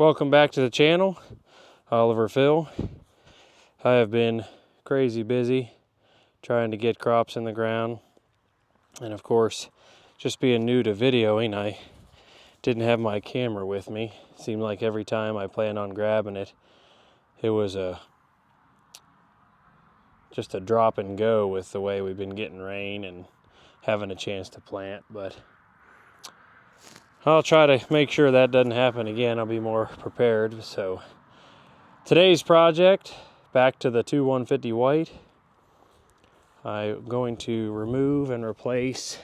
Welcome back to the channel. Oliver Phil. I have been crazy busy trying to get crops in the ground, and of course, just being new to videoing, I didn't have my camera with me. It seemed like every time I planned on grabbing it, it was just a drop and go with the way we've been getting rain and having a chance to plant. But I'll try to make sure that doesn't happen again. I'll be more prepared. So today's project, back to the 2150 white. I'm going to remove and replace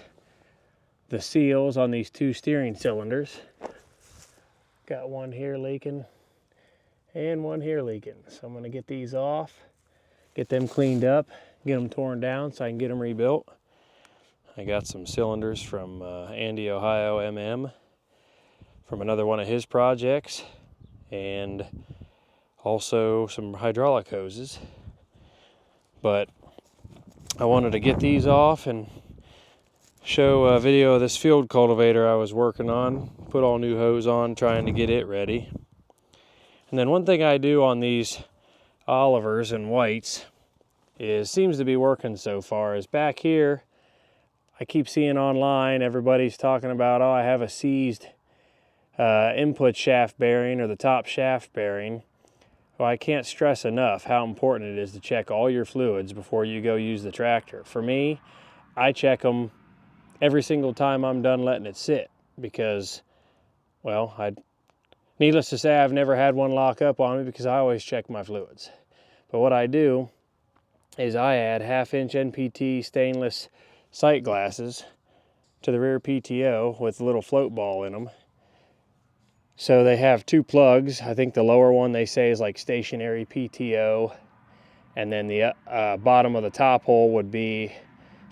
the seals on these two steering cylinders. Got one here leaking and one here leaking. So I'm going to get these off, get them cleaned up, get them torn down so I can get them rebuilt. I got some cylinders from Andy, Ohio, MM, from another one of his projects, and also some hydraulic hoses. But I wanted to get these off and show a video of this field cultivator I was working on. Put all new hose on, trying to get it ready. And then one thing I do on these Olivers and whites seems to be working so far is back here. I keep seeing online everybody's talking about, oh, I have a seized input shaft bearing or the top shaft bearing. Well, I can't stress enough how important it is to check all your fluids before you go use the tractor. For me, I check them every single time I'm done letting it sit because, well, needless to say, I've never had one lock up on me because I always check my fluids. But what I do is I add 1/2-inch NPT stainless sight glasses to the rear PTO with a little float ball in them. So they have two plugs. I think the lower one they say is like stationary PTO, and then the bottom of the top hole would be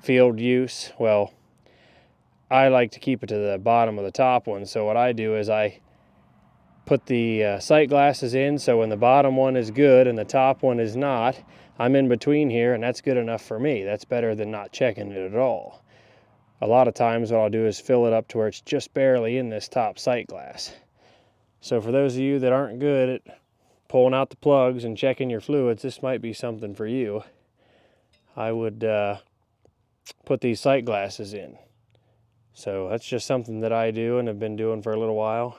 field use. Well, I like to keep it to the bottom of the top one, so what I do is I put the sight glasses in, so when the bottom one is good and the top one is not, I'm in between here, and that's good enough for me. That's better than not checking it at all. A lot of times what I'll do is fill it up to where it's just barely in this top sight glass. So for those of you that aren't good at pulling out the plugs and checking your fluids, this might be something for you. I would put these sight glasses in. So that's just something that I do and have been doing for a little while.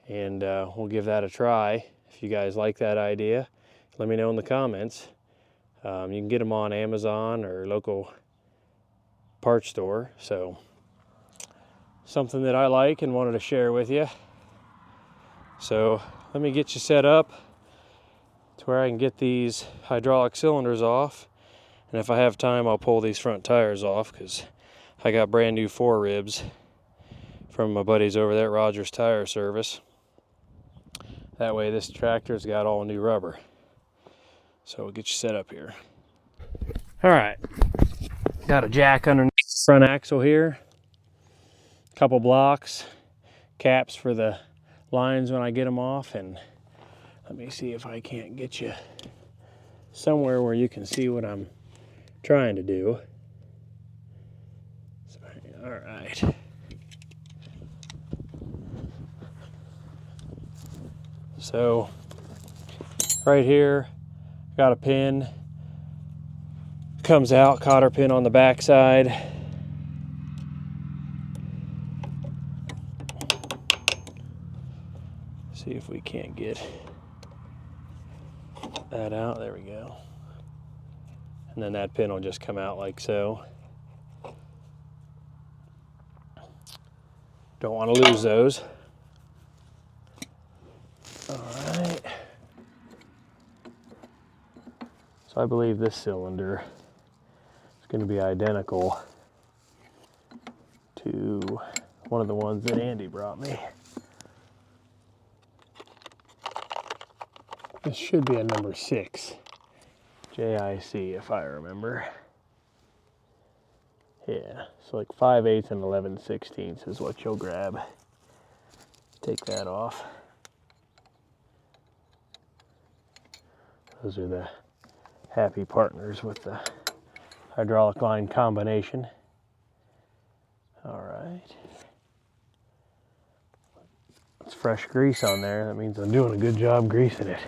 And we'll give that a try. If you guys like that idea, let me know in the comments. You can get them on Amazon or local parts store. So something that I like and wanted to share with you. So let me get you set up to where I can get these hydraulic cylinders off. And if I have time, I'll pull these front tires off because I got brand new fore ribs from my buddies over there at Rogers Tire Service. That way this tractor's got all new rubber. So we'll get you set up here. All right, got a jack underneath the front axle here. A couple blocks, caps for the lines when I get them off, and let me see if I can't get you somewhere where you can see what I'm trying to do. All right. So right here, got a pin, comes out, cotter pin on the back side. See if we can't get that out. There we go. And then that pin will just come out like so. Don't want to lose those. All right. So I believe this cylinder is going to be identical to one of the ones that Andy brought me. This should be a number 6, JIC if I remember. Yeah, so like 5/8 and 11/16 is what you'll grab. Take that off. Those are the happy partners with the hydraulic line combination. All right. Let's fresh grease on there. That means I'm doing a good job greasing it.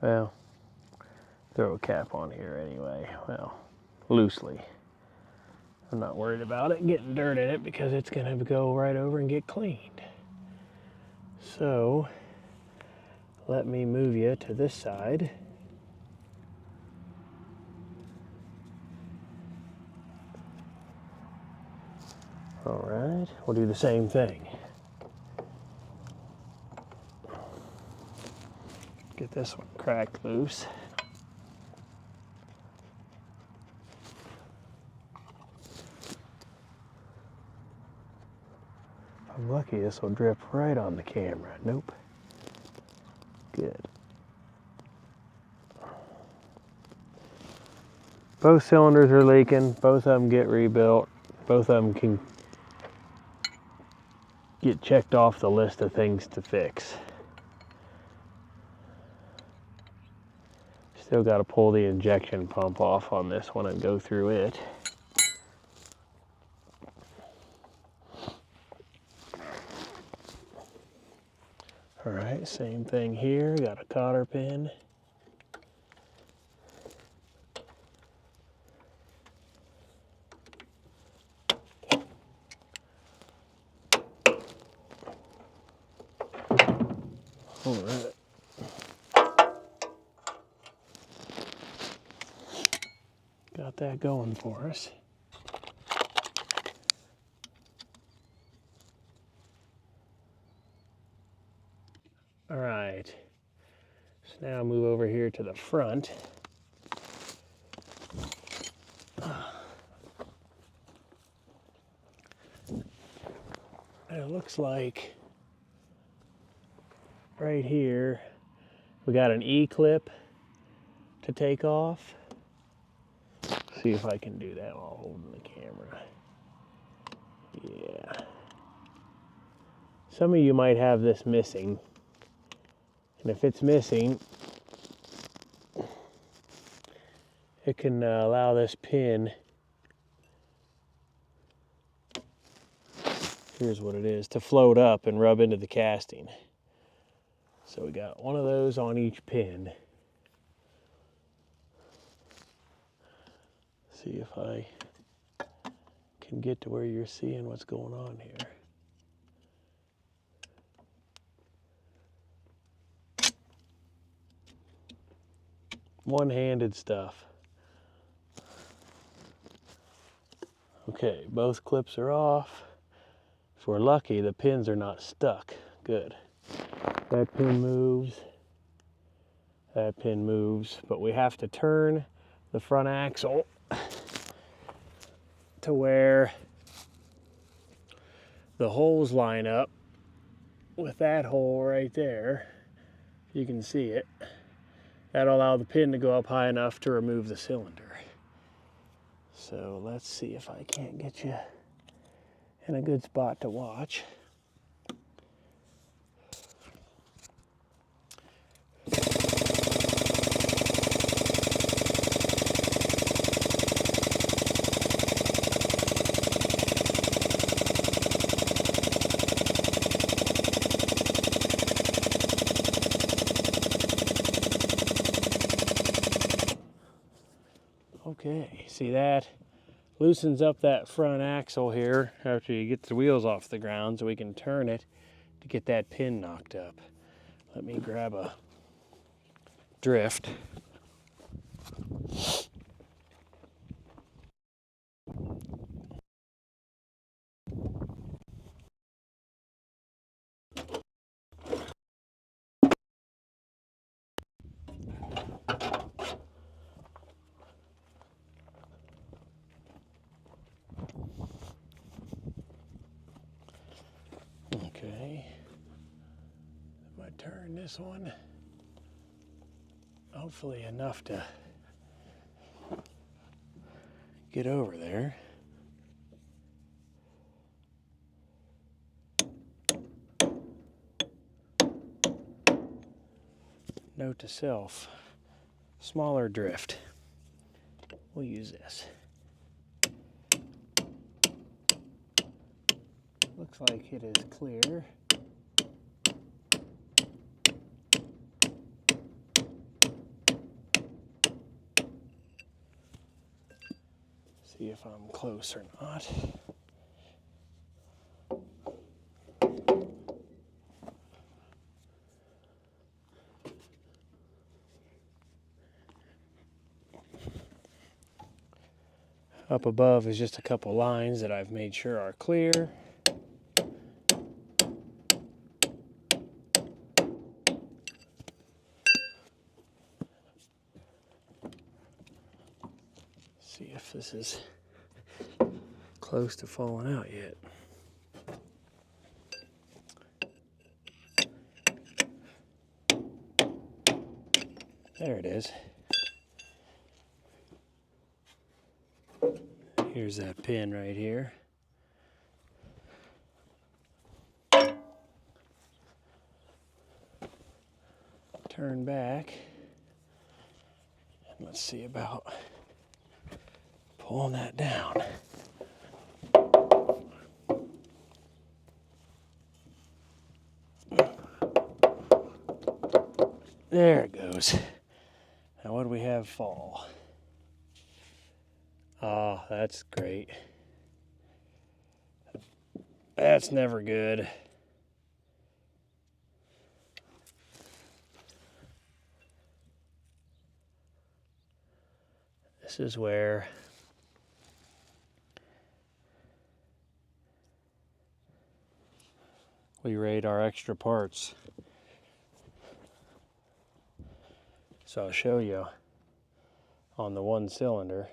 Well, throw a cap on here anyway. Well, loosely. I'm not worried about it getting dirt in it because it's going to go right over and get cleaned. So, let me move you to this side. All right, we'll do the same thing. Get this one cracked loose. I'm lucky this will drip right on the camera. Nope. Good. Both cylinders are leaking. Both of them get rebuilt. Both of them can get checked off the list of things to fix. Still got to pull the injection pump off on this one and go through it. All right, same thing here. Got a cotter pin. All right. Got that going for us. All right. So now move over here to the front. It looks like right here we got an E-clip to take off. See if I can do that while holding the camera. Yeah. Some of you might have this missing. And if it's missing, it can allow this pin, here's what it is, to float up and rub into the casting. So we got one of those on each pin. See if I can get to where you're seeing what's going on here. One-handed stuff. Okay, both clips are off. If we're lucky, the pins are not stuck. Good. That pin moves. That pin moves, but we have to turn the front axle to where the holes line up with that hole right there. You can see it. That'll allow the pin to go up high enough to remove the cylinder. So let's see if I can't get you in a good spot to watch. Okay, see that? Loosens up that front axle here after you get the wheels off the ground so we can turn it to get that pin knocked up. Let me grab a drift. Okay, I'm gonna turn this one, hopefully enough to get over there. Note to self, smaller drift. We'll use this. Looks like it is clear. See if I'm close or not. Up above is just a couple lines that I've made sure are clear. See if this is close to falling out yet. There it is. Here's that pin right here. Turn back. And let's see about pulling that down. There it goes. Now what do we have fall? Ah, that's great. That's never good. This is where we rate our extra parts. So I'll show you on the one cylinder,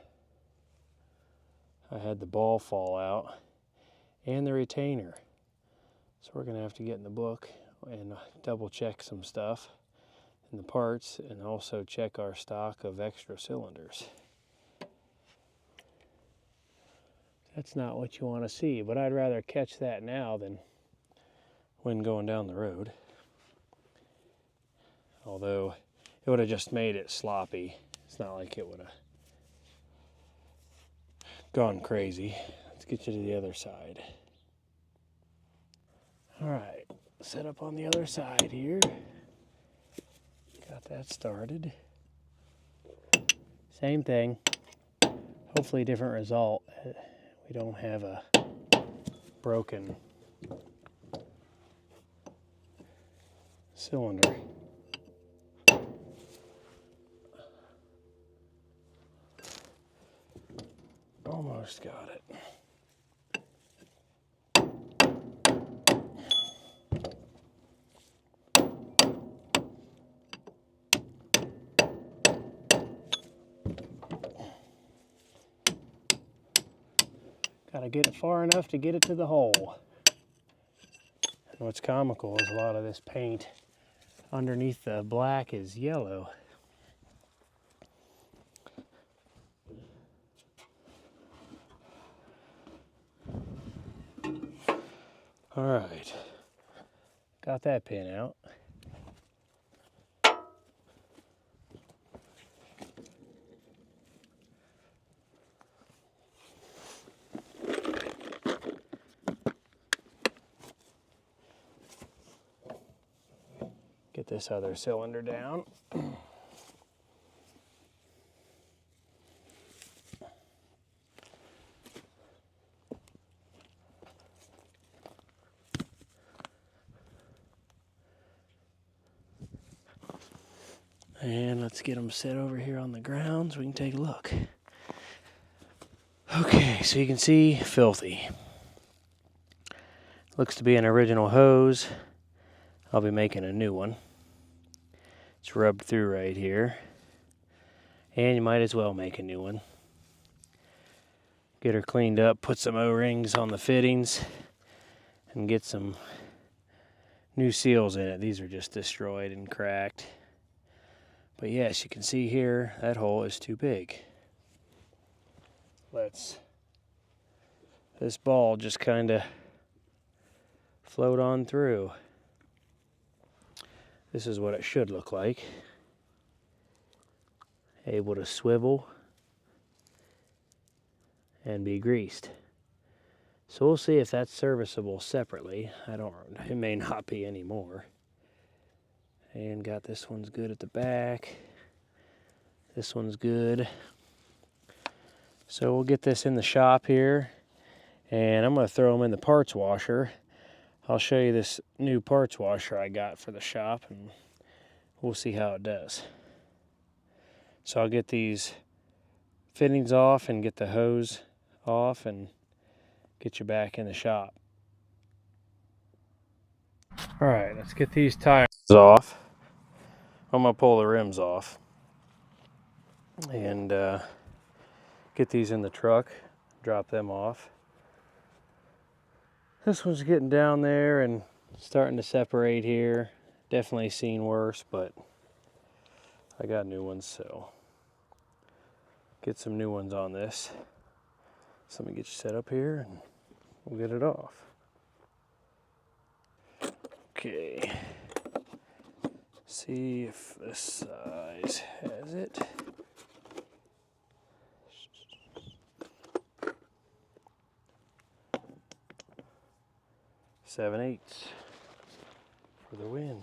I had the ball fall out and the retainer. So we're gonna have to get in the book and double check some stuff in the parts and also check our stock of extra cylinders. That's not what you want to see, but I'd rather catch that now than when going down the road. Although it would have just made it sloppy. It's not like it would have gone crazy. Let's get you to the other side. All right, set up on the other side here. Got that started. Same thing, hopefully different result. We don't have a broken cylinder. Almost got it. Gotta get it far enough to get it to the hole. And what's comical is a lot of this paint underneath the black is yellow. All right, got that pin out. Get this other cylinder down. And let's get them set over here on the ground so we can take a look. Okay, so you can see filthy. Looks to be an original hose. I'll be making a new one. It's rubbed through right here. And you might as well make a new one. Get her cleaned up, put some O-rings on the fittings, and get some new seals in it. These are just destroyed and cracked. But yes, you can see here, that hole is too big. This ball just kind of float on through. This is what it should look like. Able to swivel and be greased. So we'll see if that's serviceable separately. It may not be anymore. And got this one's good at the back. This one's good. So we'll get this in the shop here, and I'm gonna throw them in the parts washer. I'll show you this new parts washer I got for the shop, and we'll see how it does. So I'll get these fittings off and get the hose off and get you back in the shop. All right, let's get these tires off. I'm gonna pull the rims off and get these in the truck, drop them off. This one's getting down there and starting to separate here. Definitely seen worse, but I got new ones, so get some new ones on this. So let me get you set up here and we'll get it off. Okay. See if this size has it. Seven eighths for the win.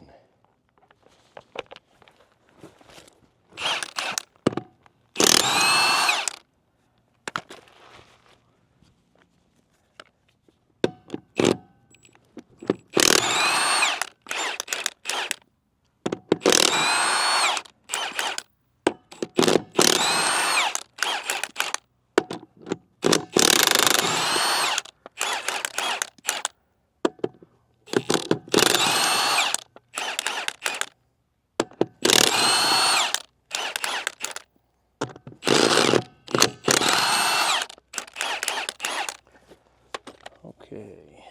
Okay.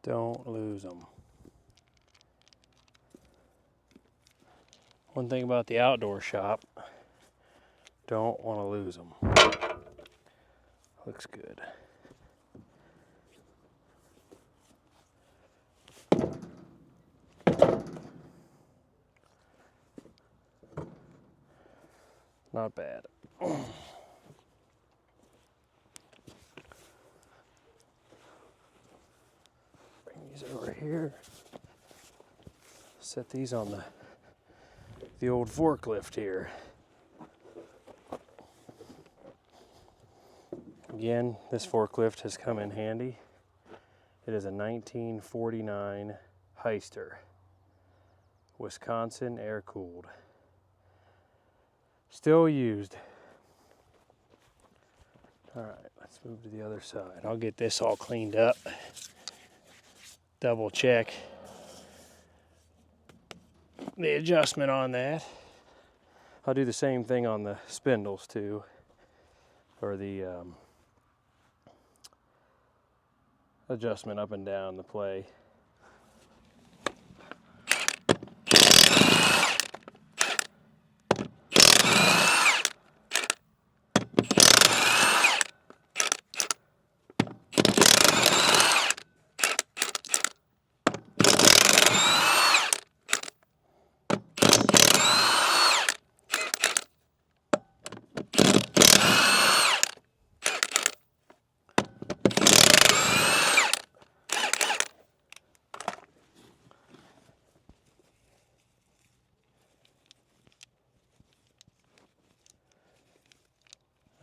Don't lose them. One thing about the outdoor shop, don't want to lose them. Looks good. Not bad. Bring these over here. Set these on the old forklift here. Again, this forklift has come in handy. It is a 1949 Heister, Wisconsin air-cooled. Still used. All right, let's move to the other side. I'll get this all cleaned up. Double check the adjustment on that. I'll do the same thing on the spindles too, or the adjustment up and down the play.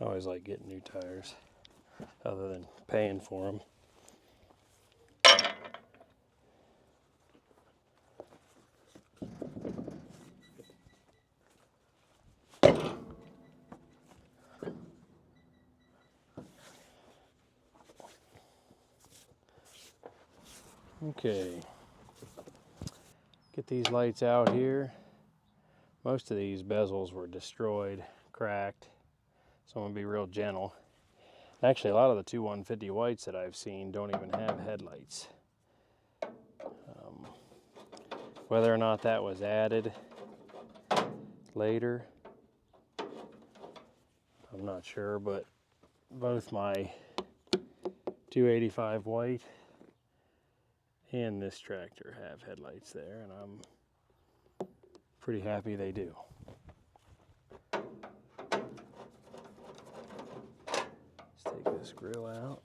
I always like getting new tires, other than paying for them. Okay, get these lights out here. Most of these bezels were destroyed, cracked, so I'm gonna be real gentle. Actually, a lot of the 2150 whites that I've seen don't even have headlights. Whether or not that was added later, I'm not sure, but both my 285 white and this tractor have headlights there, and I'm pretty happy they do. this grill out.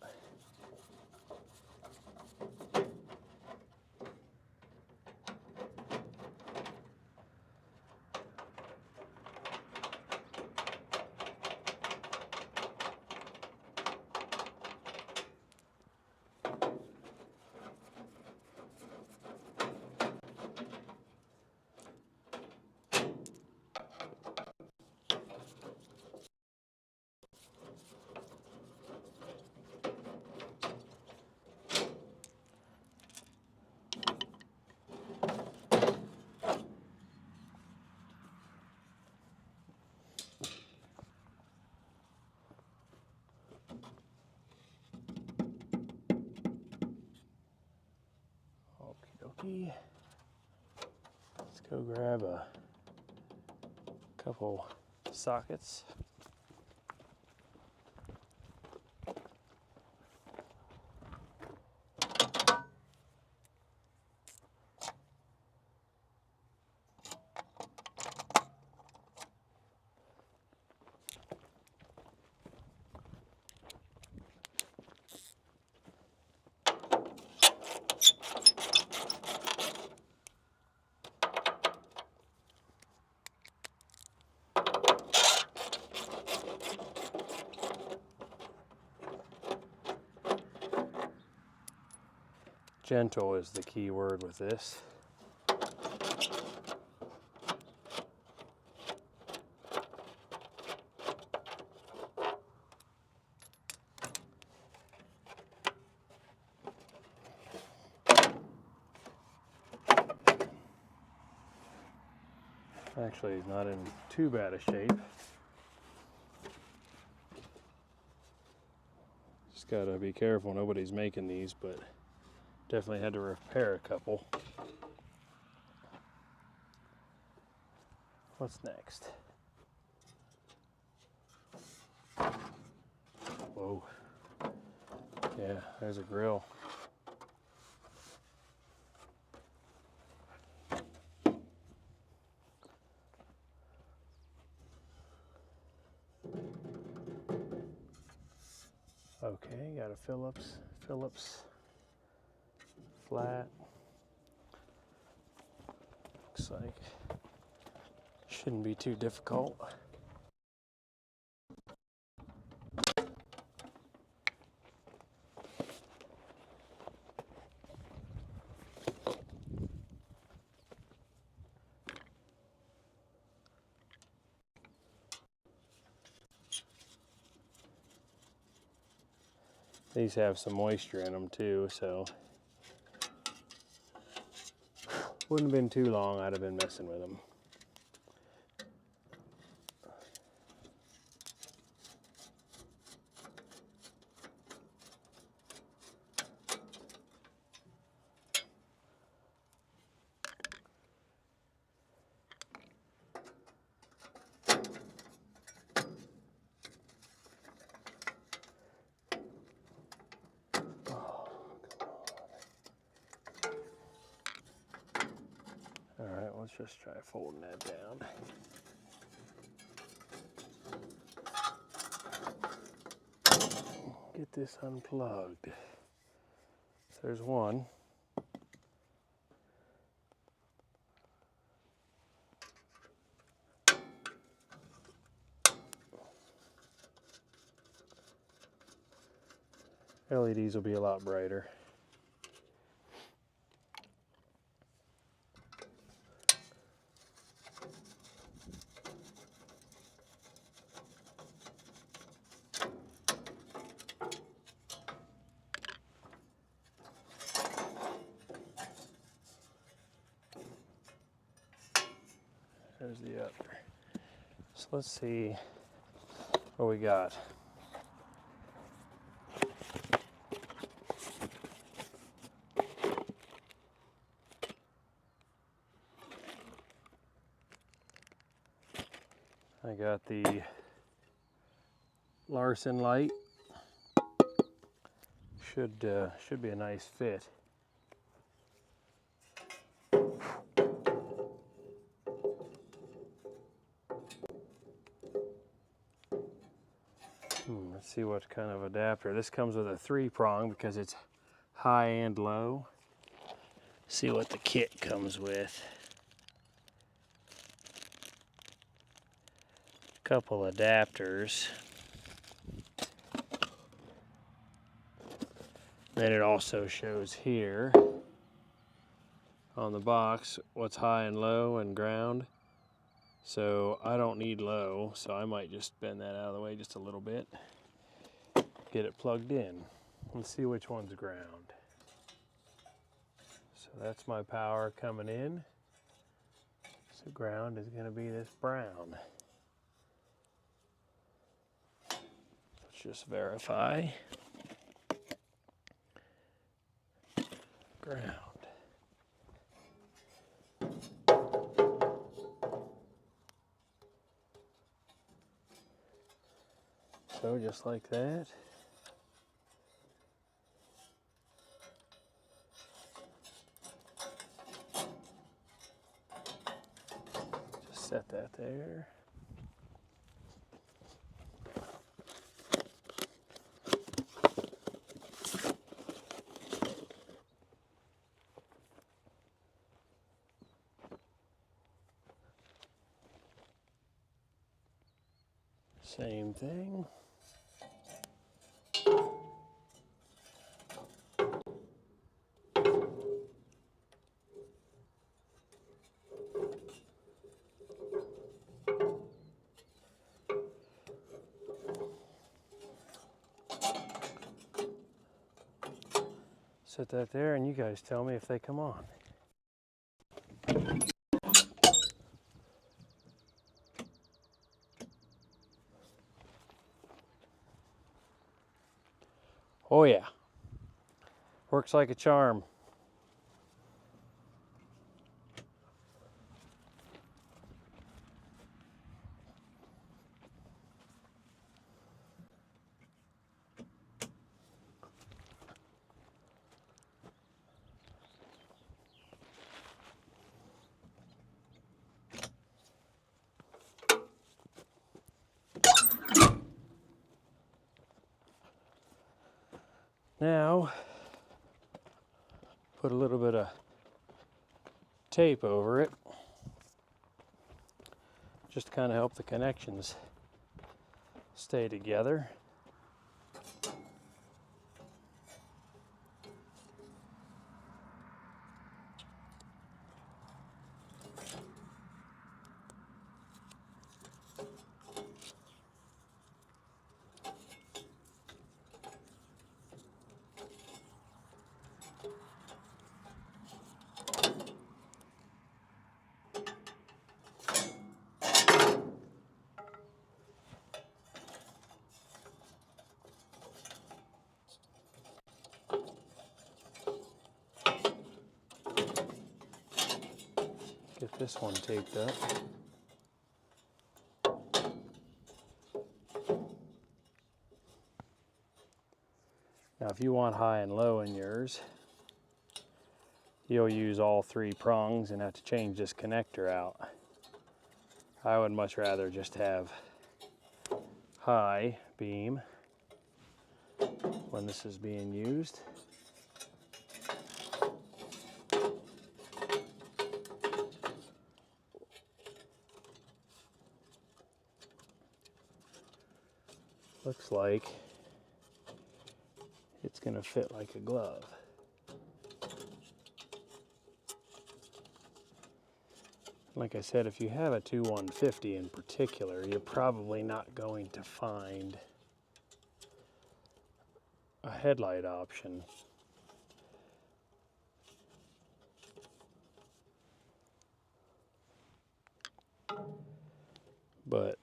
Okie dokie. Let's go grab a couple sockets. Gentle is the key word with this. Actually, not in too bad a shape. Just gotta be careful, nobody's making these, but definitely had to repair a couple. What's next? Whoa. Yeah, there's a grill. Okay, got a Phillips flat. Looks like shouldn't be too difficult. These have some moisture in them too, so wouldn't have been too long I'd have been messing with them. Alright, let's just try folding that down. Get this unplugged. So there's one. LEDs will be a lot brighter. There's the other. So let's see what we got. I got the Larson light. Should be a nice fit. Let's see what kind of adapter. This comes with a 3-prong because it's high and low. See what the kit comes with. A couple adapters. Then it also shows here on the box what's high and low and ground. So I don't need low, so I might just bend that out of the way just a little bit. Get it plugged in. Let's see which one's ground. So that's my power coming in. So ground is going to be this brown. Let's just verify. Ground. So just like that. Just set that there. Same thing. Set that there and you guys tell me if they come on. Oh yeah, works like a charm. Now, put a little bit of tape over it, just to kind of help the connections stay together. Get this one taped up. Now if you want high and low in yours, you'll use all 3 prongs and have to change this connector out. I would much rather just have high beam when this is being used. Looks like it's going to fit like a glove. Like I said, if you have a 2150 in particular, you're probably not going to find a headlight option. But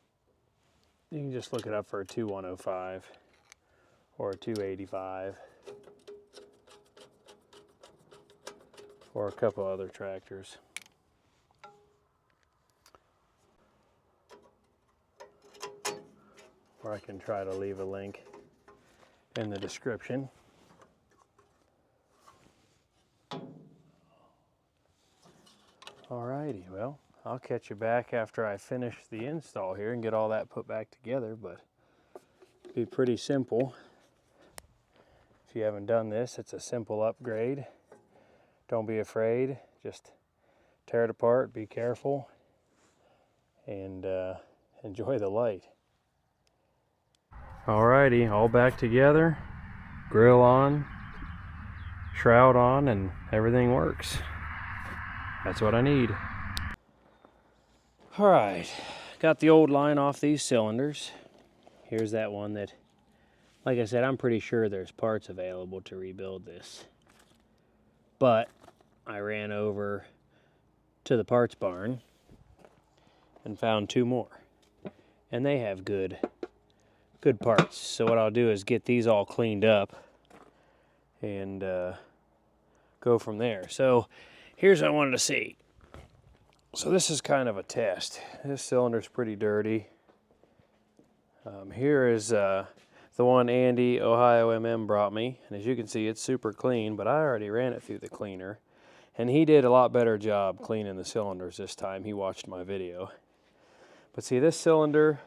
you can just look it up for a 2105 or a 285 or a couple other tractors. Or I can try to leave a link in the description. Alrighty, well, I'll catch you back after I finish the install here and get all that put back together, but be pretty simple. If you haven't done this, it's a simple upgrade. Don't be afraid, just tear it apart, be careful, and enjoy the light. Alrighty, all back together, grill on, shroud on, and everything works. That's what I need. Alright, got the old line off these cylinders. Here's that one that, like I said, I'm pretty sure there's parts available to rebuild this. But I ran over to the parts barn and found two more. And they have good parts. So what I'll do is get these all cleaned up and go from there. So here's what I wanted to see. So this is kind of a test. This cylinder's pretty dirty. Here is the one Andy, Ohio MM, brought me. And as you can see, it's super clean, but I already ran it through the cleaner. And he did a lot better job cleaning the cylinders this time. He watched my video. But see, this cylinder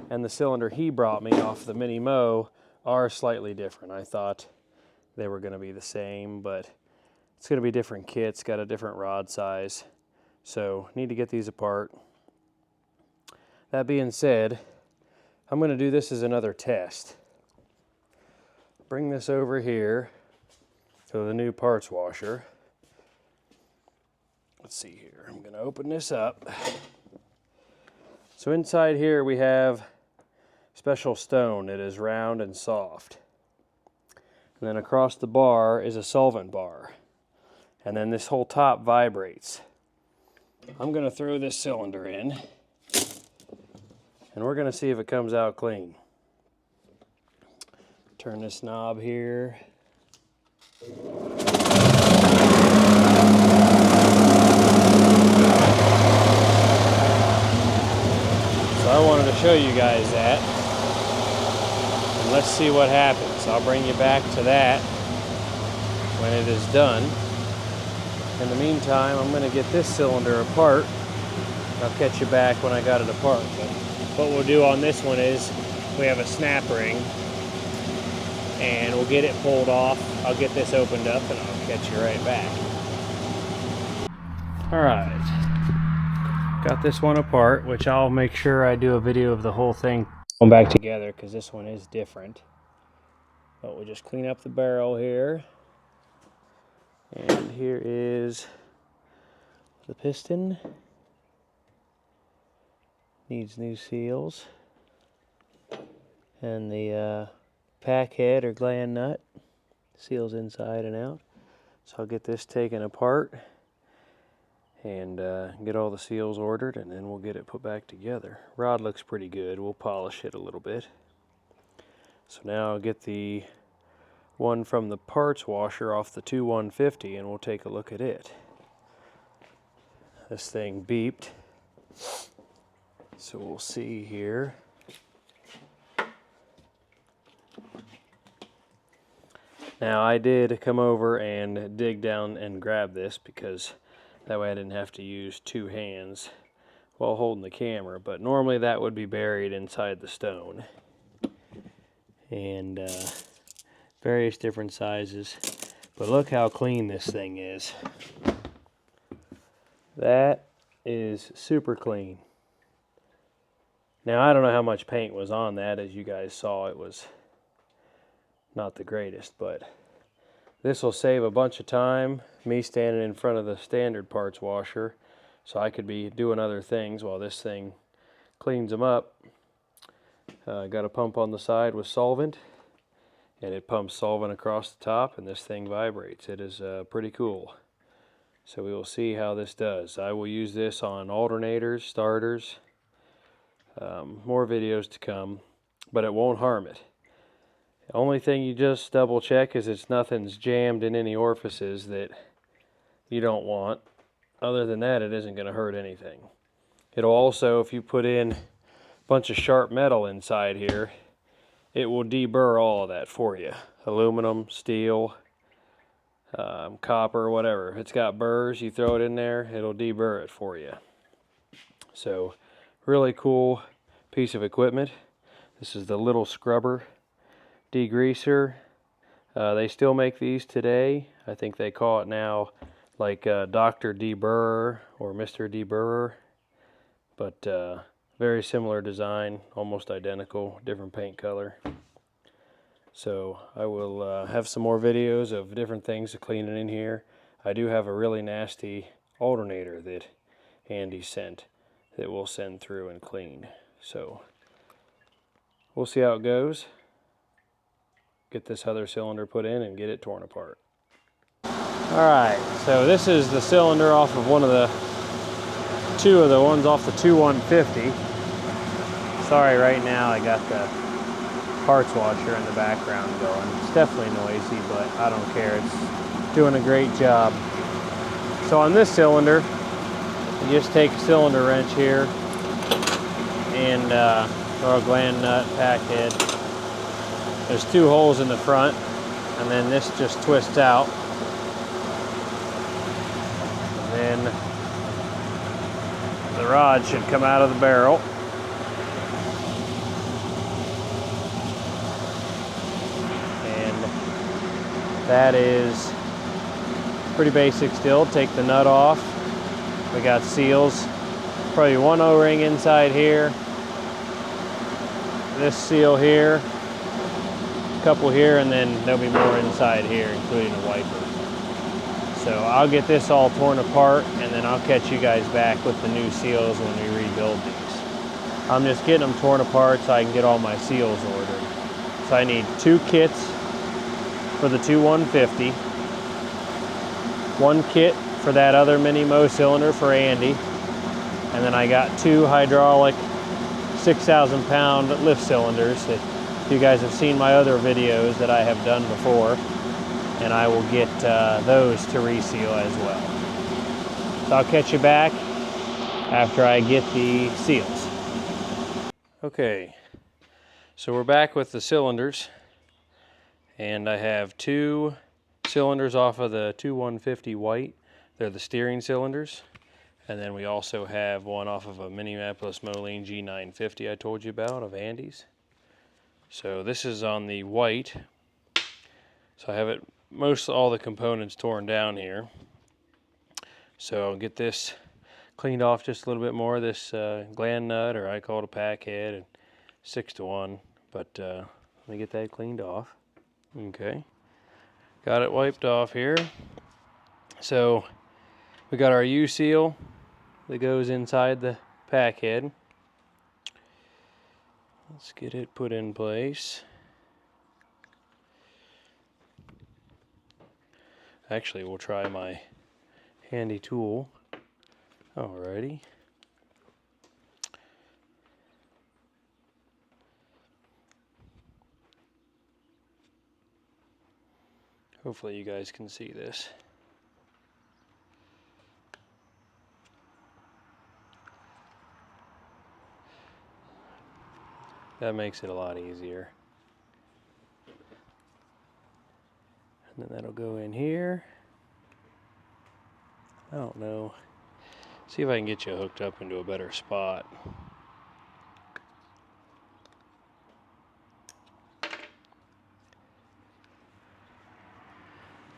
and the cylinder he brought me off the Mini Mo are slightly different. I thought they were going to be the same, but it's going to be different kits, got a different rod size. So need to get these apart. That being said, I'm going to do this as another test. Bring this over here to the new parts washer. Let's see here. I'm going to open this up. So inside here we have special stone. It is round and soft. And then across the bar is a solvent bar. And then this whole top vibrates. I'm going to throw this cylinder in, and we're going to see if it comes out clean. Turn this knob here. So I wanted to show you guys that, and let's see what happens. I'll bring you back to that when it is done. In the meantime, I'm going to get this cylinder apart. I'll catch you back when I got it apart. But what we'll do on this one is we have a snap ring, and we'll get it pulled off. I'll get this opened up and I'll catch you right back. Alright, got this one apart, which I'll make sure I do a video of the whole thing going back together because this one is different. But we'll just clean up the barrel here. And here is the piston. Needs new seals. And the pack head or gland nut. Seals inside and out. So I'll get this taken apart and get all the seals ordered, and then we'll get it put back together. Rod looks pretty good. We'll polish it a little bit. So now I'll get the one from the parts washer off the 2150 and we'll take a look at it. This thing beeped, so we'll see here. Now I did come over and dig down and grab this because that way I didn't have to use two hands while holding the camera, but normally that would be buried inside the stone. And various different sizes, but look how clean this thing is. That is super clean. Now I don't know how much paint was on that. As you guys saw, it was not the greatest, but this will save a bunch of time, me standing in front of the standard parts washer, so I could be doing other things while this thing cleans them up. Got a pump on the side with solvent, and it pumps solvent across the top, and this thing vibrates. It is pretty cool. So we will see how this does. I will use this on alternators, starters, more videos to come, but it won't harm it. The only thing you just double check is nothing's jammed in any orifices that you don't want. Other than that, it isn't going to hurt anything. It'll also, if you put in a bunch of sharp metal inside here, it will deburr all of that for you. Aluminum, steel, copper, whatever. If it's got burrs, you throw it in there, it'll deburr it for you. So, really cool piece of equipment. This is the little scrubber degreaser. They still make these today. I think they call it now like Dr. Deburrer or Mr. Deburrer, but very similar design, almost identical, different paint color. So I will have some more videos of different things to clean it in here. I do have a really nasty alternator that Andy sent that we'll send through and clean. So we'll see how it goes. Get this other cylinder put in and get it torn apart. Alright, so this is the cylinder off of two of the ones off the 2150. Sorry, right now I got the parts washer in the background going. It's definitely noisy, but I don't care. It's doing a great job. So on this cylinder, you just take a cylinder wrench here and throw a gland nut, pack head. There's two holes in the front, and then this just twists out. And then the rod should come out of the barrel. And that is pretty basic still. Take the nut off. We got seals. Probably one O-ring inside here. This seal here. A couple here, and then there'll be more inside here, including a wiper. So I'll get this all torn apart, and then I'll catch you guys back with the new seals when we rebuild these. I'm just getting them torn apart so I can get all my seals ordered. So I need 2 kits for the 2150, 1 kit for that other mini Mo cylinder for Andy, and then I got 2 hydraulic 6,000 pound lift cylinders that you guys have seen my other videos that I have done before, and I will get those to reseal as well. So I'll catch you back after I get the seals. Okay, so we're back with the cylinders, and I have 2 cylinders off of the 2150 white. They're the steering cylinders. And then we also have one off of a Minneapolis Moline G950 I told you about of Andy's. So this is on the white. So I have all the components torn down here. So I'll get this cleaned off just a little bit more. This gland nut, or I call it a pack head, and 6-to-1. But let me get that cleaned off. Okay, got it wiped off here. So we got our U seal that goes inside the pack head. Let's get it put in place. Actually, we'll try my handy tool. Alrighty. Hopefully you guys can see this. That makes it a lot easier. And then that'll go in here. I don't know. See if I can get you hooked up into a better spot.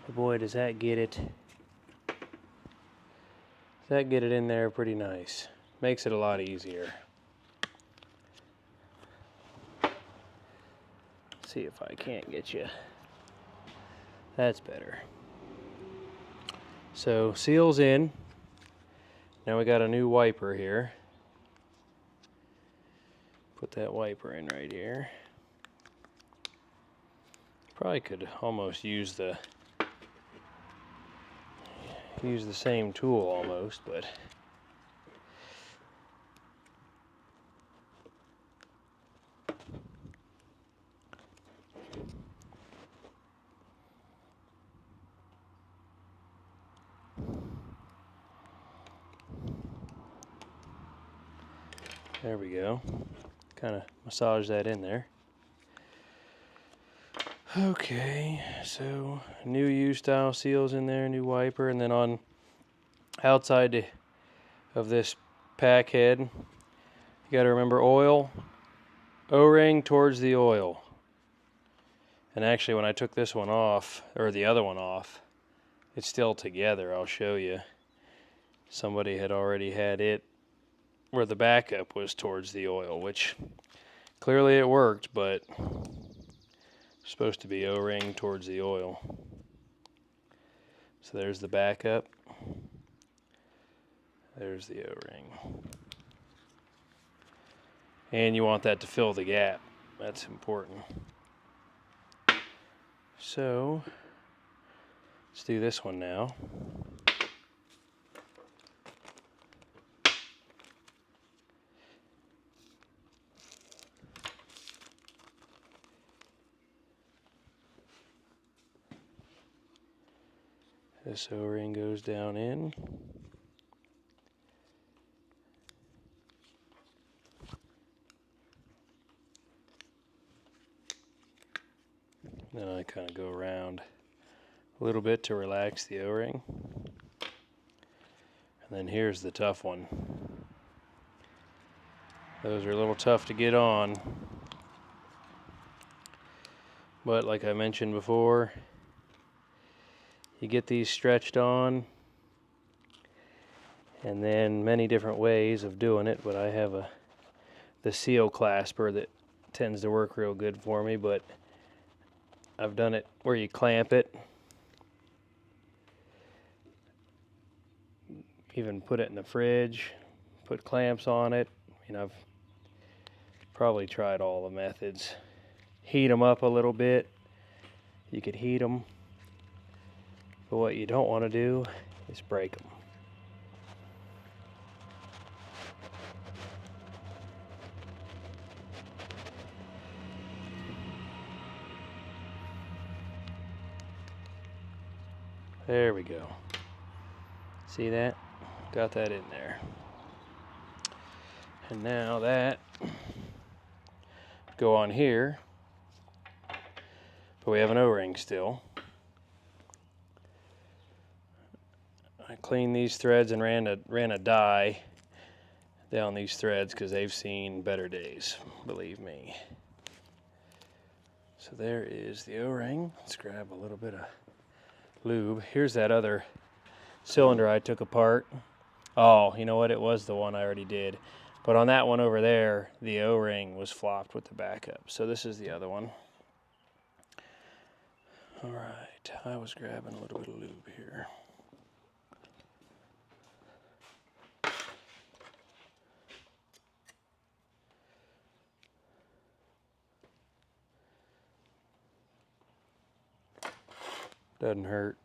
But boy, does that get it. In there pretty nice. Makes it a lot easier. See if I can't get you. That's better. So seals in. Now we got a new wiper here. Put that wiper in right here. Probably could almost use the same tool almost, but there we go. Kind of massage that in there. Okay, so new U-style seals in there, new wiper, and then on outside of this pack head, you got to remember oil O-ring towards the oil. And actually when I took this one off, or the other one off, it's still together. I'll show you. Somebody had already had it where the backup was towards the oil, which clearly it worked, but it's supposed to be O-ring towards the oil. So there's the backup. There's the O-ring. And you want that to fill the gap. That's important. So let's do this one now. This O-ring goes down in. Then I kind of go around a little bit to relax the O-ring. And then here's the tough one. Those are a little tough to get on. But like I mentioned before, you get these stretched on, and then many different ways of doing it, but I have the seal clasper that tends to work real good for me, but I've done it where you clamp it, even put it in the fridge, put clamps on it. I mean, I've probably tried all the methods. Heat them up a little bit. You could heat them, but what you don't want to do is break them. There we go. See that? Got that in there. And now that go on here, but we have an O-ring still. I cleaned these threads and ran a dye down these threads because they've seen better days, believe me. So there is the O-ring. Let's grab a little bit of lube. Here's that other cylinder I took apart. Oh, you know what? It was the one I already did. But on that one over there, the O-ring was flopped with the backup. So this is the other one. All right, I was grabbing a little bit of lube here. Doesn't hurt.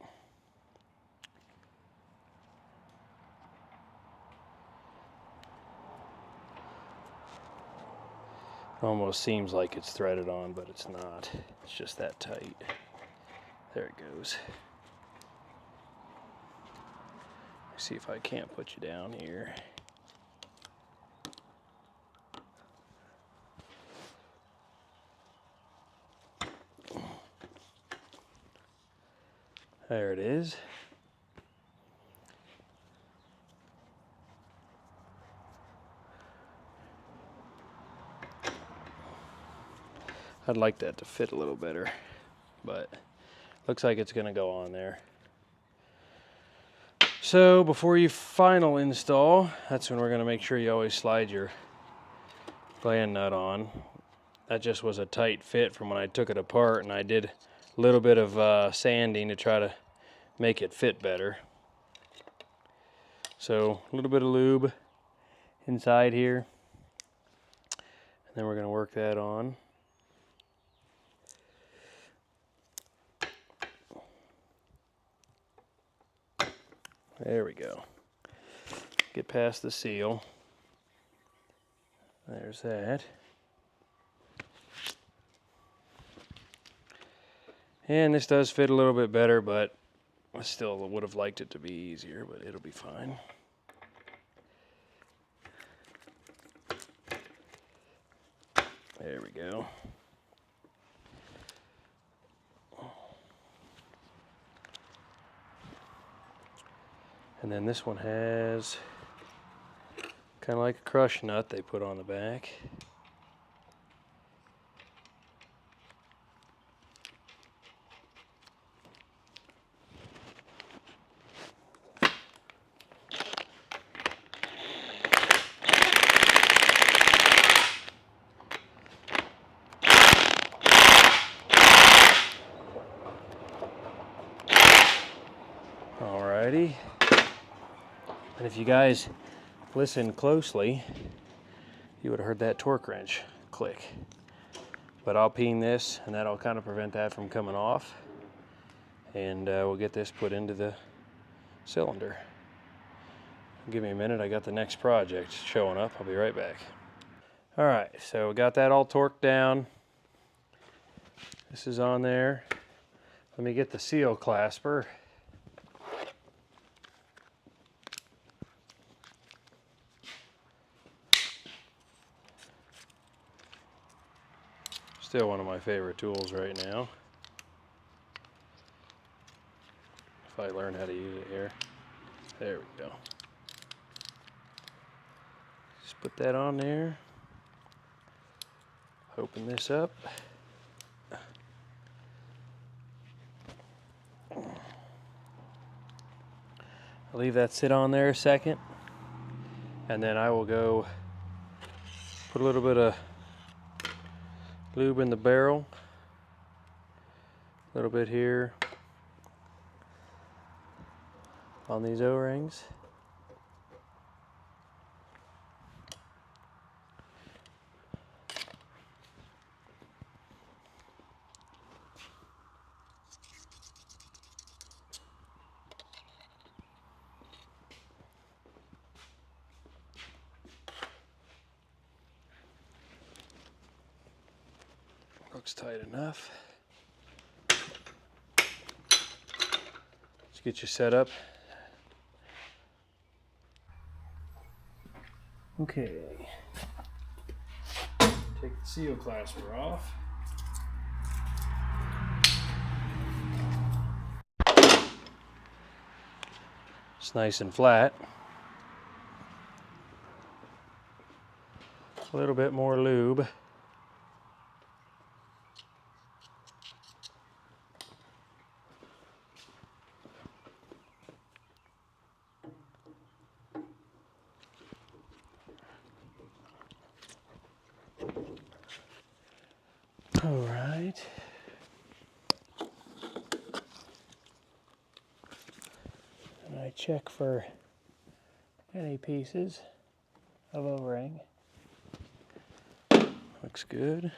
Almost seems like it's threaded on, but it's not. It's just that tight. There it goes. See if I can't put you down here. There it is. I'd like that to fit a little better, but looks like it's going to go on there. So before you final install, that's when we're going to make sure you always slide your gland nut on. That just was a tight fit from when I took it apart, and I did a little bit of sanding to try to make it fit better. So a little bit of lube inside here, and then we're going to work that on. There we go. Get past the seal. There's that. And this does fit a little bit better, but I still would have liked it to be easier, but it'll be fine. There we go. And then this one has kind of like a crush nut they put on the back. Alrighty. And if you guys listen closely, you would have heard that torque wrench click. But I'll peen this, and that'll kind of prevent that from coming off. And we'll get this put into the cylinder. Give me a minute, I got the next project showing up. I'll be right back. All right, so we got that all torqued down. This is on there. Let me get the seal clasper. Still one of my favorite tools right now. If I learn how to use it here. There we go. Just put that on there. Open this up. I'll leave that sit on there a second, and then I will go put a little bit of lube in the barrel, a little bit here on these O-rings. Looks tight enough. Let's get you set up. Okay. Take the seal clasper off. It's nice and flat. A little bit more lube. All right. And I check for any pieces of O-ring. Looks good.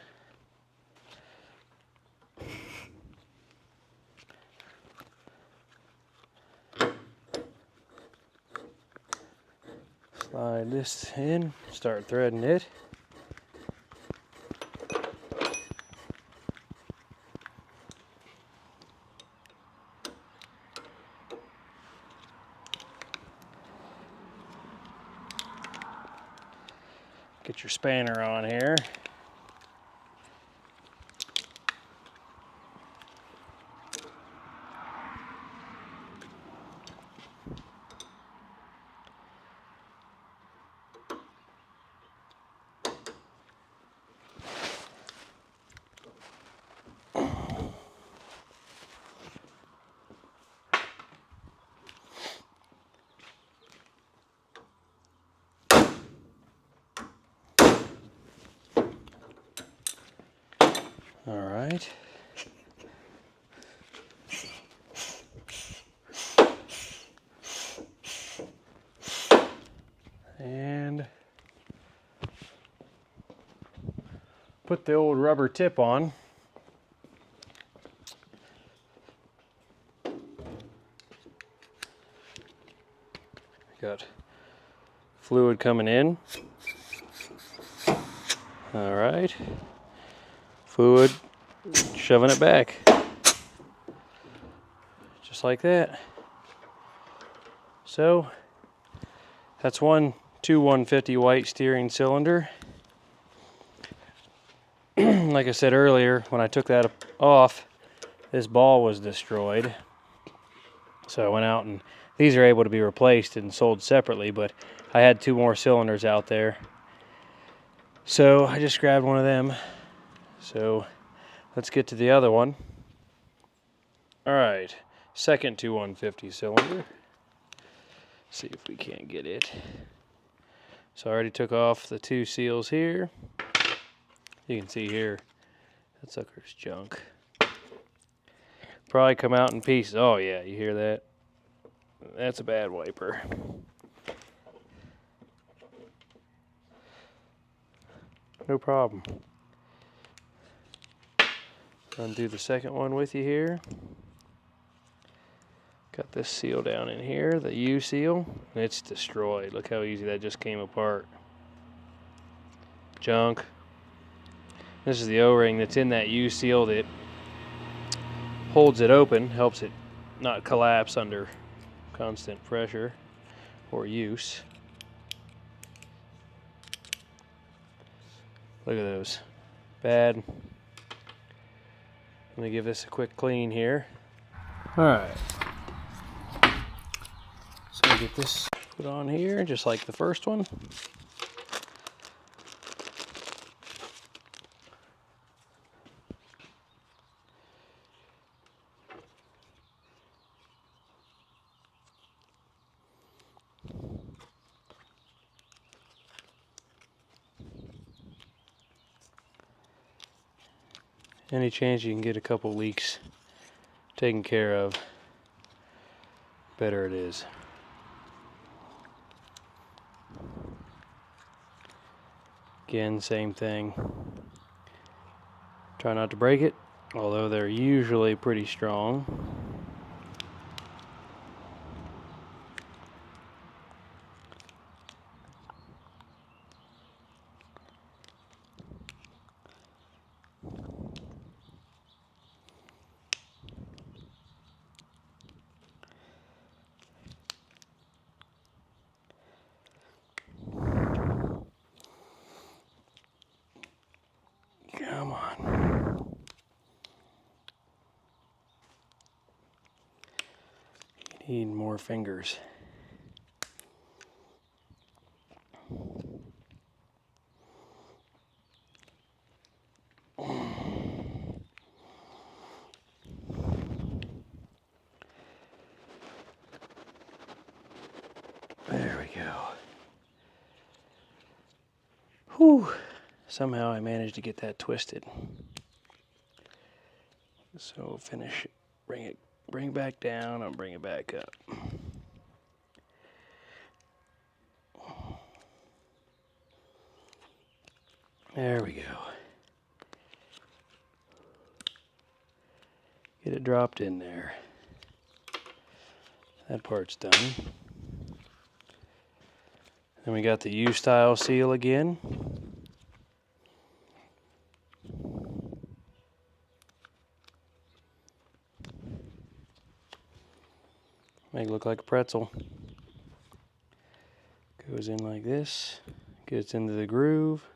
Slide this in, start threading it. Get your spanner on here. All right. And put the old rubber tip on. Got fluid coming in. All right. Fluid, shoving it back. Just like that. So, that's two 150 white steering cylinder. Like I said earlier, when I took that off, this ball was destroyed. So I went out, and these are able to be replaced and sold separately, but I had two more cylinders out there. So I just grabbed one of them. So let's get to the other one. All right, second 150 cylinder. See if we can't get it. So I already took off the two seals here. You can see here, that sucker's junk. Probably come out in pieces. Oh yeah, you hear that? that's a bad wiper. No problem. Run through the second one with you here. Got this seal down in here, the U seal, and it's destroyed. Look how easy that just came apart. Junk. This is the O-ring that's in that U seal that holds it open, helps it not collapse under constant pressure or use. Look at those. Bad. Let me give this a quick clean here. Alright. So we get this put on here just like the first one. Any chance you can get a couple leaks taken care of, better it is. Again, same thing. Try not to break it, although they're usually pretty strong. Come on. You need more fingers. There we go. Whew. Somehow I managed to get that twisted. So finish it. Bring it back down and bring it back up. There we go. Get it dropped in there. That part's done. Then we got the U-style seal again. Make it look like a pretzel. Goes in like this. Gets into the groove.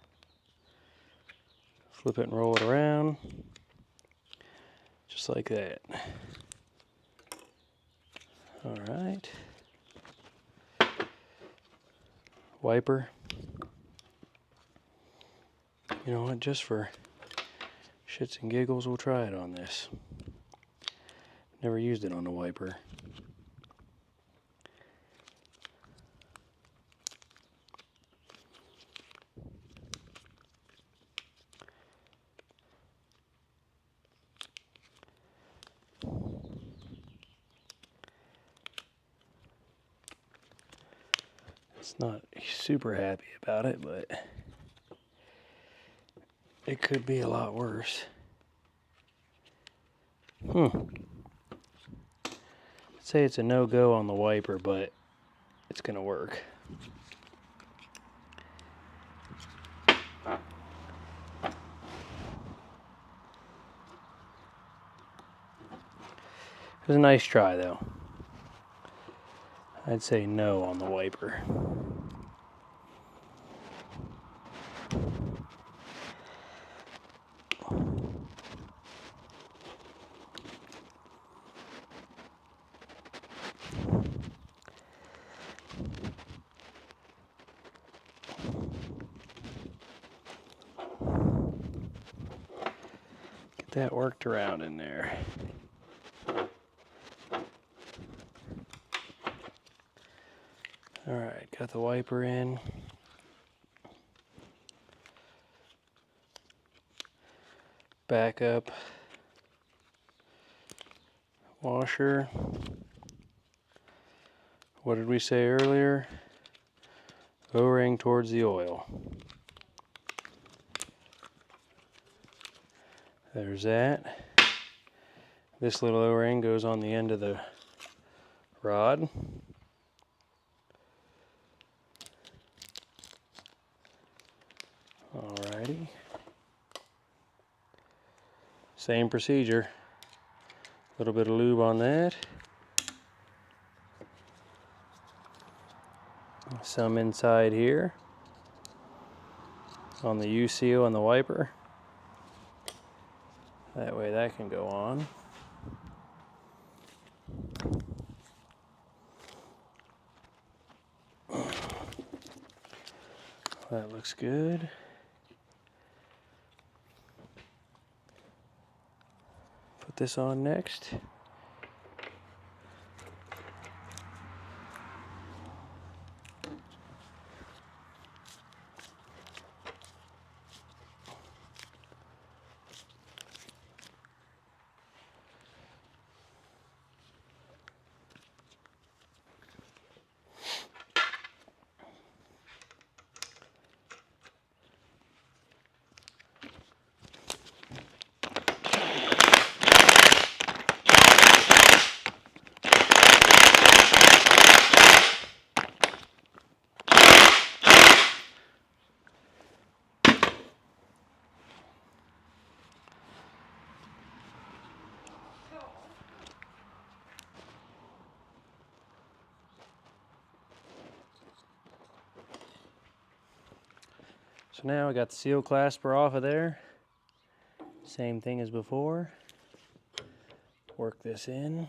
Flip it and roll it around. Just like that. Alright. Wiper. You know what, just for shits and giggles, we'll try it on this. Never used it on a wiper. It's not super happy about it, but it could be a lot worse. I'd say it's a no-go on the wiper, but it's gonna work. It was a nice try though. I'd say no on the wiper. Get that worked around in there. Alright, got the wiper in. Back up. Washer. What did we say earlier? O-ring towards the oil. There's that. This little O-ring goes on the end of the rod. Alrighty. Same procedure. A little bit of lube on that. Some inside here on the U-seal and the wiper. That way that can go on. That looks good. Put this on next. So now I got the seal clasper off of there. Same thing as before. Work this in.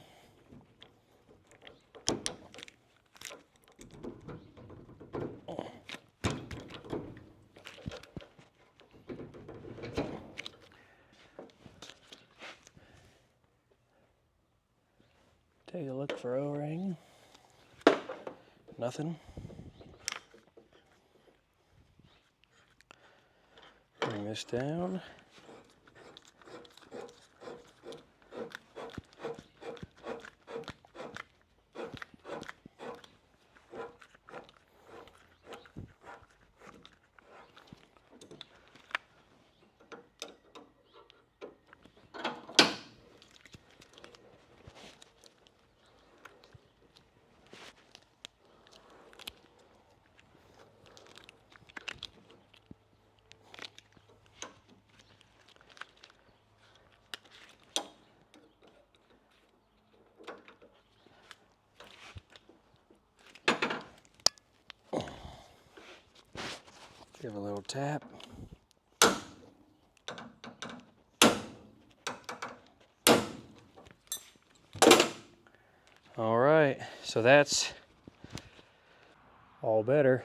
Take a look for O-ring. Nothing. Bring this down. Give a little tap. All right, so that's all better.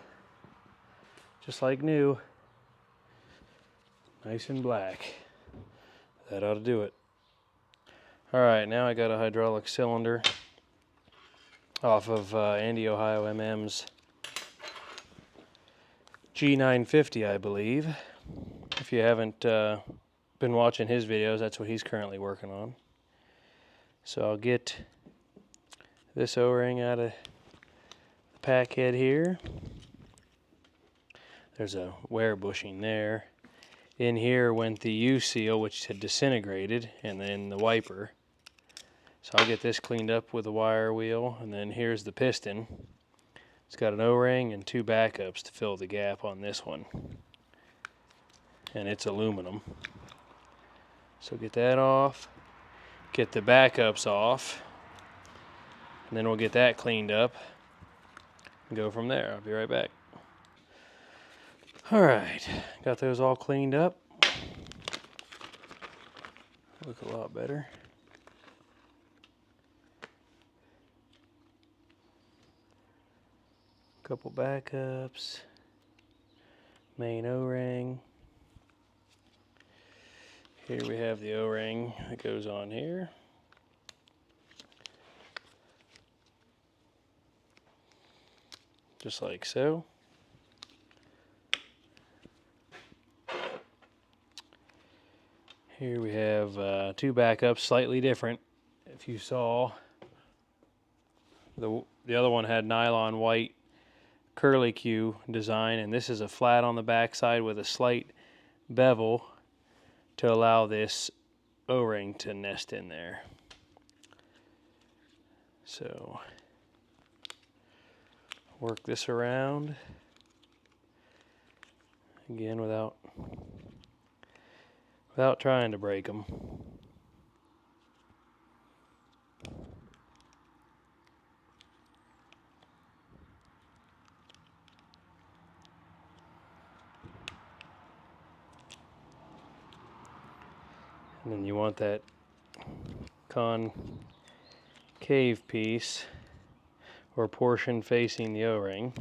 Just like new. Nice and black. That ought to do it. All right, now I got a hydraulic cylinder off of Andy, Ohio MM's G950, I believe. If you haven't been watching his videos, that's what he's currently working on. So I'll get this O-ring out of the pack head here. There's a wear bushing there. In here went the U-seal, which had disintegrated, and then the wiper. So I'll get this cleaned up with a wire wheel, and then here's the piston. It's got an O-ring and two backups to fill the gap on this one. And it's aluminum. So get that off. Get the backups off. And then we'll get that cleaned up and go from there. I'll be right back. Alright, got those all cleaned up. Look a lot better. Couple backups. Main O-ring. Here we have the O-ring that goes on here. Just like so. Here we have two backups, slightly different. If you saw, the the other one had nylon white curly Q design, and this is a flat on the backside with a slight bevel to allow this O-ring to nest in there. So work this around again without trying to break them. And then you want that concave piece or portion facing the O-ring.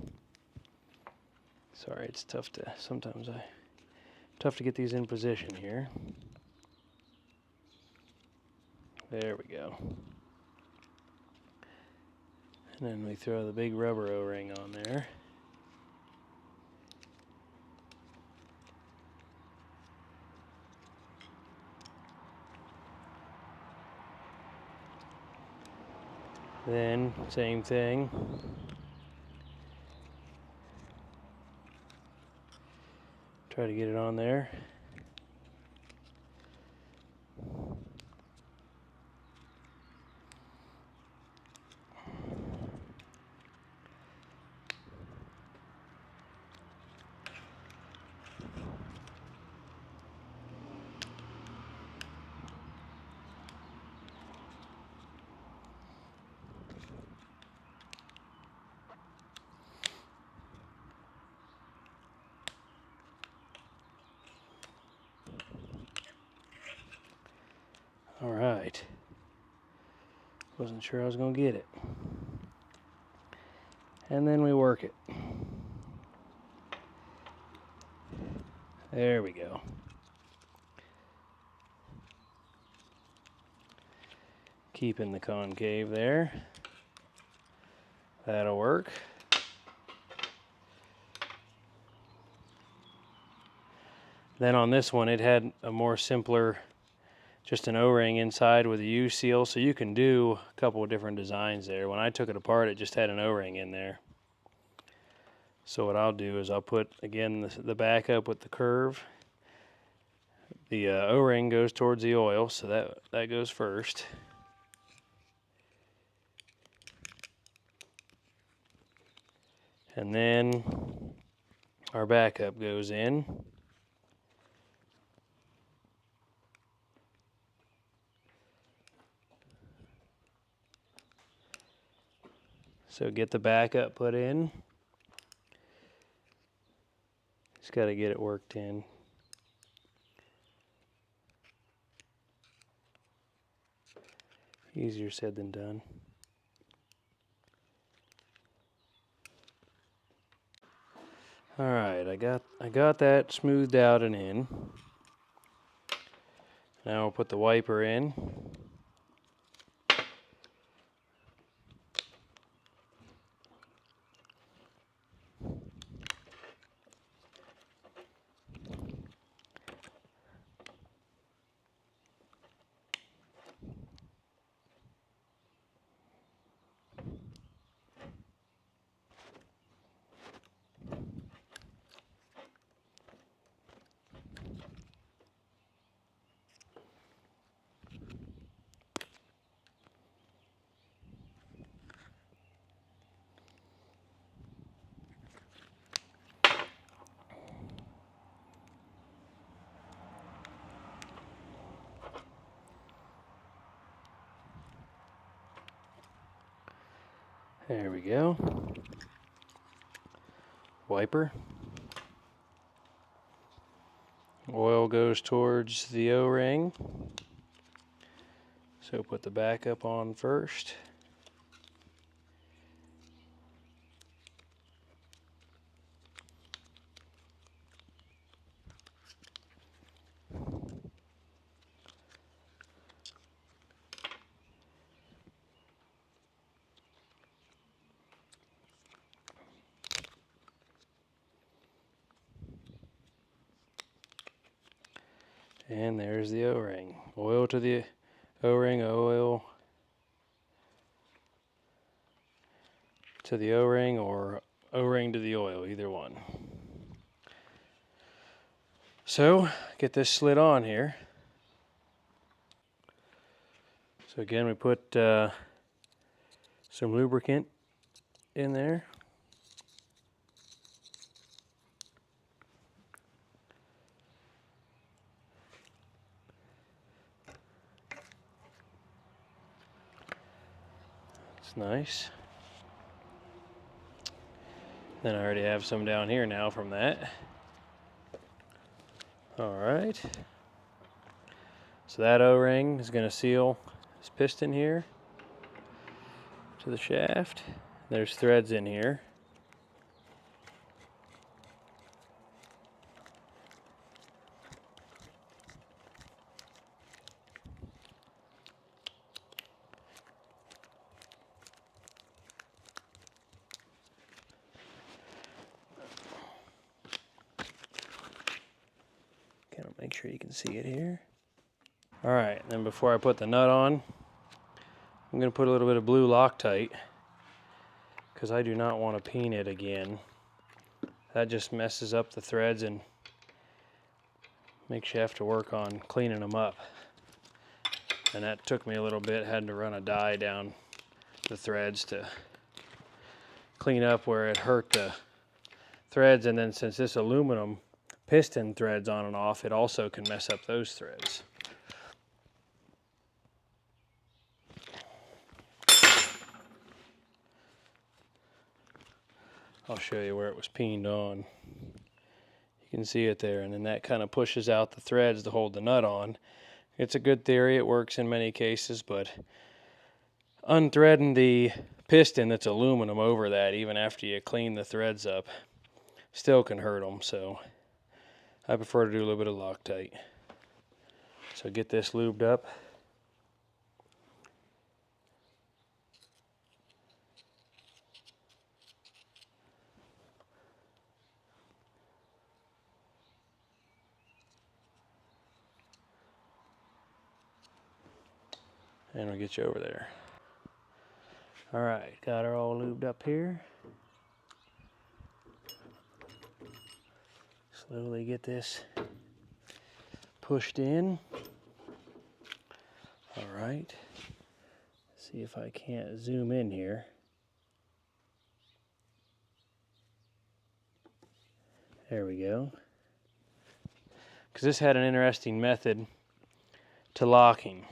Sorry, it's tough to get these in position here. There we go. And then we throw the big rubber O-ring on there. Then, same thing. Try to get it on there. All right. Wasn't sure I was going to get it. And then we work it. There we go. Keeping the concave there. That'll work. Then on this one, it had a more simpler, just an O-ring inside with a U seal, so you can do a couple of different designs there. When I took it apart, it just had an O-ring in there. So what I'll do is I'll put, again, the back up with the curve. The O-ring goes towards the oil, so that goes first. And then our backup goes in. So get the backup put in. Just got to get it worked in. Easier said than done. All right, I got that smoothed out and in. Now we'll put the wiper in. There we go. Wiper. Oil goes towards the O-ring. So put the backup on first. And there's the O-ring. Oil to the O-ring, oil to the O-ring or O-ring to the oil, either one. So get this slid on here. So again, we put some lubricant in there. It's nice. Then I already have some down here now from that. All right. So that O-ring is going to seal this piston here to the shaft. There's threads in here. Okay, I'll make sure you can see it here. All right, then before I put the nut on, I'm going to put a little bit of blue Loctite because I do not want to peen it again. That just messes up the threads and makes you have to work on cleaning them up. And that took me a little bit, had to run a dye down the threads to clean up where it hurt the threads, and then since this aluminum piston threads on and off, it also can mess up those threads. I'll show you where it was peened on. You can see it there, and then that kind of pushes out the threads to hold the nut on. It's a good theory, it works in many cases, but unthreading the piston that's aluminum over that, even after you clean the threads up, still can hurt them, so I prefer to do a little bit of Loctite. So get this lubed up. And we'll get you over there. All right, got her all lubed up here. Slowly get this pushed in. All right, see if I can't zoom in here. There we go. Because this had an interesting method to locking.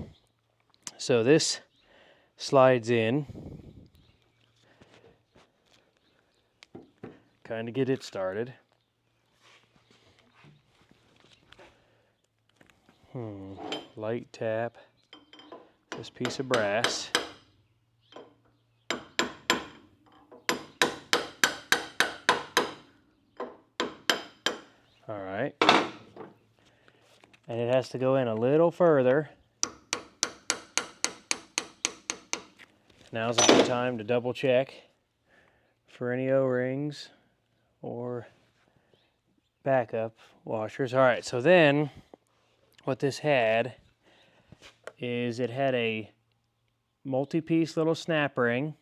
So this slides in, kind of get it started. Light tap this piece of brass. All right. And it has to go in a little further. Now's a good time to double check for any O-rings or backup washers. All right, so then what this had is it had a multi-piece little snap ring.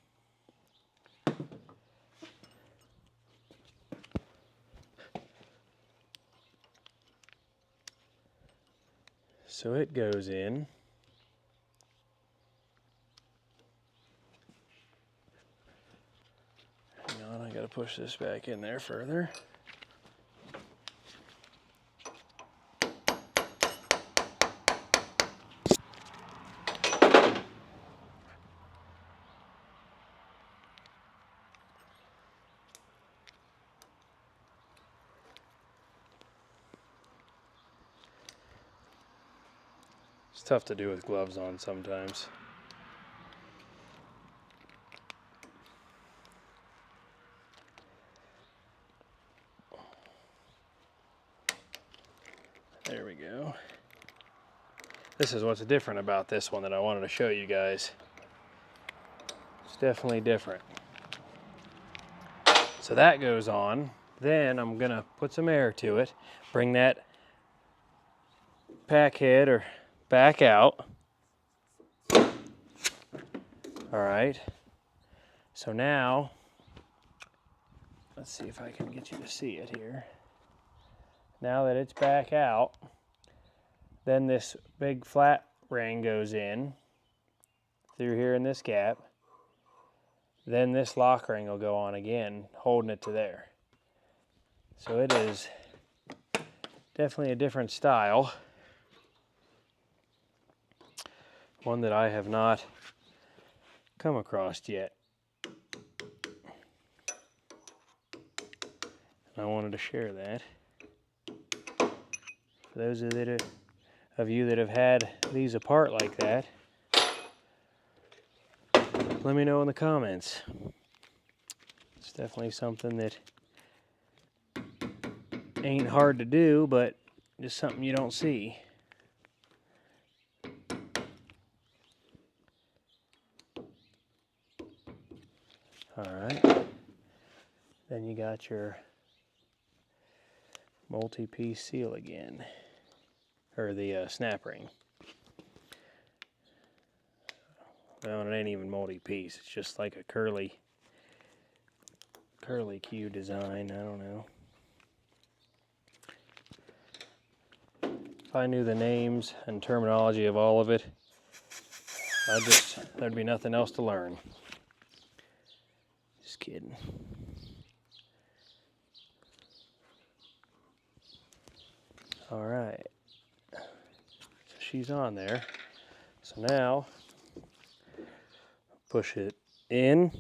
So it goes in. Hang on, I gotta push this back in there further. It's tough to do with gloves on sometimes. There we go. This is what's different about this one that I wanted to show you guys. It's definitely different. So that goes on. Then I'm gonna put some air to it, bring that pack head or back out. All right. So now let's see if I can get you to see it here. Now that it's back out, then this big flat ring goes in through here in this gap. Then this lock ring will go on again, holding it to there. So it is definitely a different style. One that I have not come across yet. I wanted to share that. For those of you that have had these apart like that, let me know in the comments. It's definitely something that ain't hard to do, but just something you don't see. Alright, then you got your multi-piece seal again, or the snap ring. Well, it ain't even multi-piece, it's just like a curly Q design, I don't know. If I knew the names and terminology of all of it, there'd be nothing else to learn. Just kidding. All right, so she's on there. So now, push it in,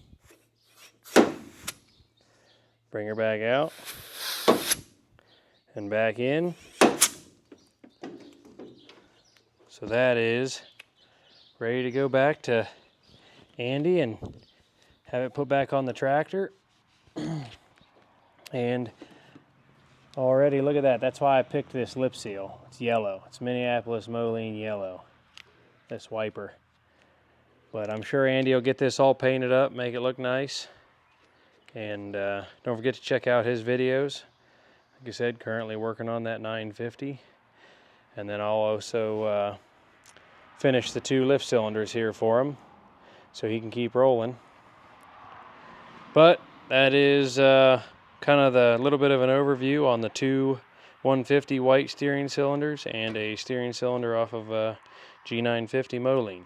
bring her back out, and back in. So that is ready to go back to Andy and have it put back on the tractor. And already, look at that. That's why I picked this lip seal. It's yellow. It's Minneapolis Moline yellow, this wiper. But I'm sure Andy will get this all painted up, make it look nice. And don't forget to check out his videos. Like I said, currently working on that 950. And then I'll also finish the 2 lift cylinders here for him so he can keep rolling. But that is kind of the little bit of an overview on the 2 150 white steering cylinders and a steering cylinder off of G950 Moline.